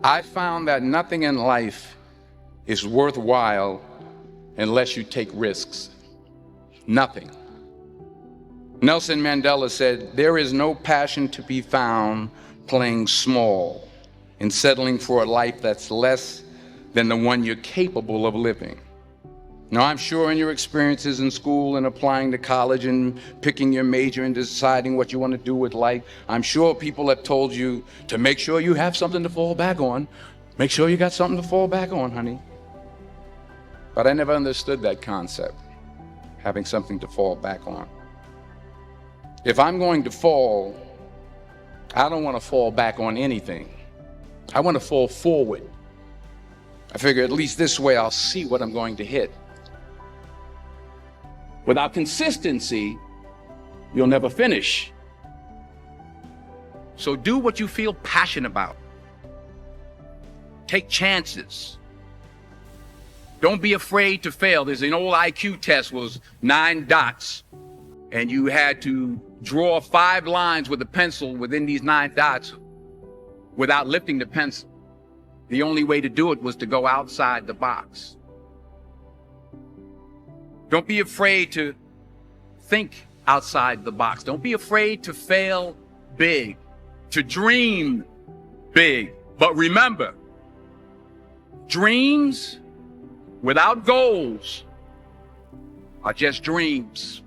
I found that nothing in life is worthwhile unless you take risks. Nothing. Nelson Mandela said, "There is no passion to be found playing small and settling for a life that's less than the one you're capable of living." Now, I'm sure in your experiences in school and applying to college and picking your major and deciding what you want to do with life, I'm sure people have told you to make sure you have something to fall back on. Make sure you got something to fall back on, honey. But I never understood that concept, having something to fall back on. If I'm going to fall, I don't want to fall back on anything. I want to fall forward. I figure at least this way I'll see what I'm going to hit. Without consistency, you'll never finish. So do what you feel passionate about. Take chances. Don't be afraid to fail. There's an old IQ test, was 9 dots, and you had to draw 5 lines with a pencil within these 9 dots without lifting the pencil. The only way to do it was to go outside the box. Don't be afraid to think outside the box. Don't be afraid to fail big, to dream big. But remember, dreams without goals are just dreams.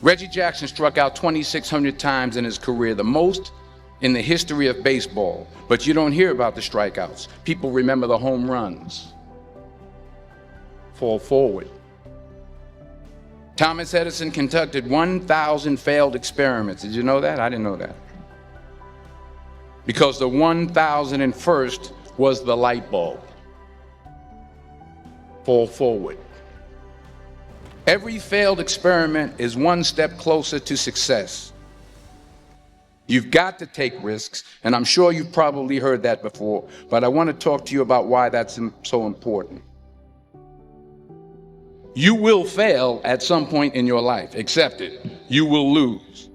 Reggie Jackson struck out 2,600 times in his career, the most in the history of baseball. But you don't hear about the strikeouts. People remember the home runs. Fall forward. Thomas Edison conducted 1,000 failed experiments. Did you know that? I didn't know that. Because the 1,001st was the light bulb. Fall forward. Every failed experiment is one step closer to success. You've got to take risks, and I'm sure you've probably heard that before, but I want to talk to you about why that's so important. You will fail at some point in your life. Accept it. You will lose.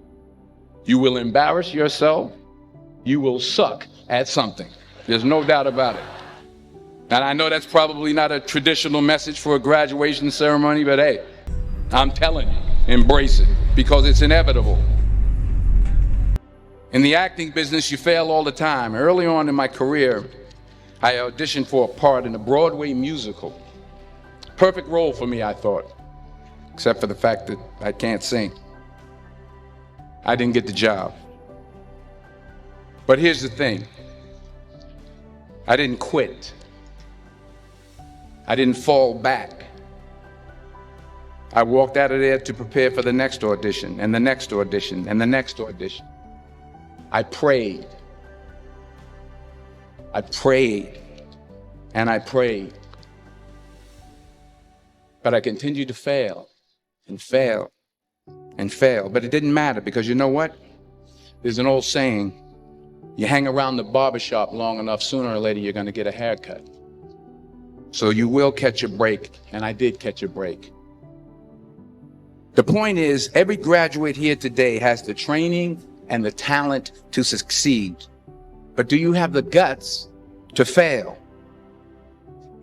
You will embarrass yourself. You will suck at something. There's no doubt about it. And I know that's probably not a traditional message for a graduation ceremony, but hey, I'm telling you, embrace it, because it's inevitable. In the acting business, you fail all the time. Early on in my career, I auditioned for a part in a Broadway musical. Perfect role for me, I thought, except for the fact that I can't sing. I didn't get the job. But here's the thing. I didn't quit. I didn't fall back. I walked out of there to prepare for the next audition, and the next audition, and the next audition. I prayed. I prayed, and I prayed. But I continued to fail and fail and fail. But it didn't matter, because you know what? There's an old saying, you hang around the barbershop long enough, sooner or later you're going to get a haircut. So you will catch a break, and I did catch a break. The point is, every graduate here today has the training and the talent to succeed. But do you have the guts to fail?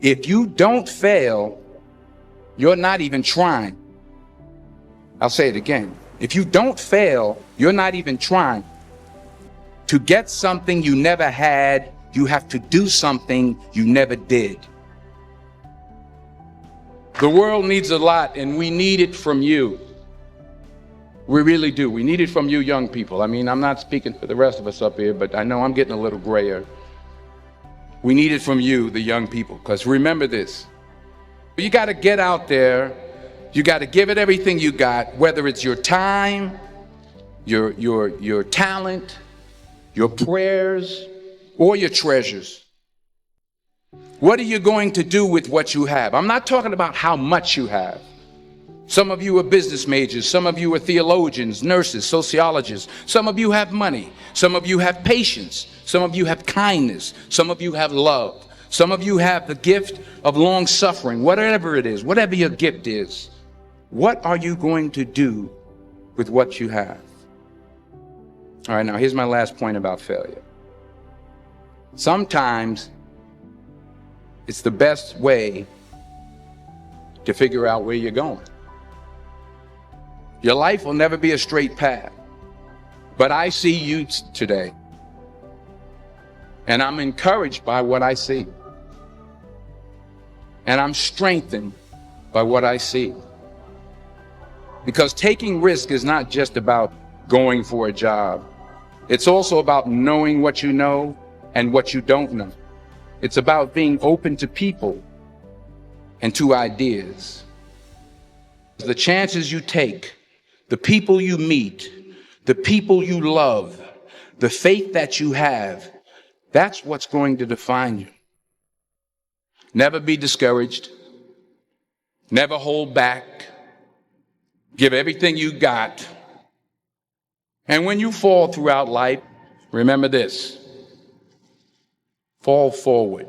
If you don't fail, you're not even trying. I'll say it again. If you don't fail, you're not even trying. To get something you never had, you have to do something you never did. The world needs a lot, and we need it from you. We really do. We need it from you young people. I mean, I'm not speaking for the rest of us up here, but I know I'm getting a little grayer. We need it from you, the young people, because remember this. You got to get out there. You got to give it everything you got, whether it's your time, your talent, your prayers, or your treasures. What are you going to do with what you have? I'm not talking about how much you have. Some of you are business majors. Some of you are theologians, nurses, sociologists. Some of you have money. Some of you have patience. Some of you have kindness. Some of you have love. Some of you have the gift of long suffering. Whatever it is, whatever your gift is, what are you going to do with what you have? All right, now here's my last point about failure. Sometimes it's the best way to figure out where you're going. Your life will never be a straight path. But I see you today, and I'm encouraged by what I see. And I'm strengthened by what I see. Because taking risk is not just about going for a job. It's also about knowing what you know and what you don't know. It's about being open to people and to ideas. The chances you take, the people you meet, the people you love, the faith that you have, that's what's going to define you. Never be discouraged. Never hold back. Give everything you got. And when you fall throughout life, remember this: fall forward.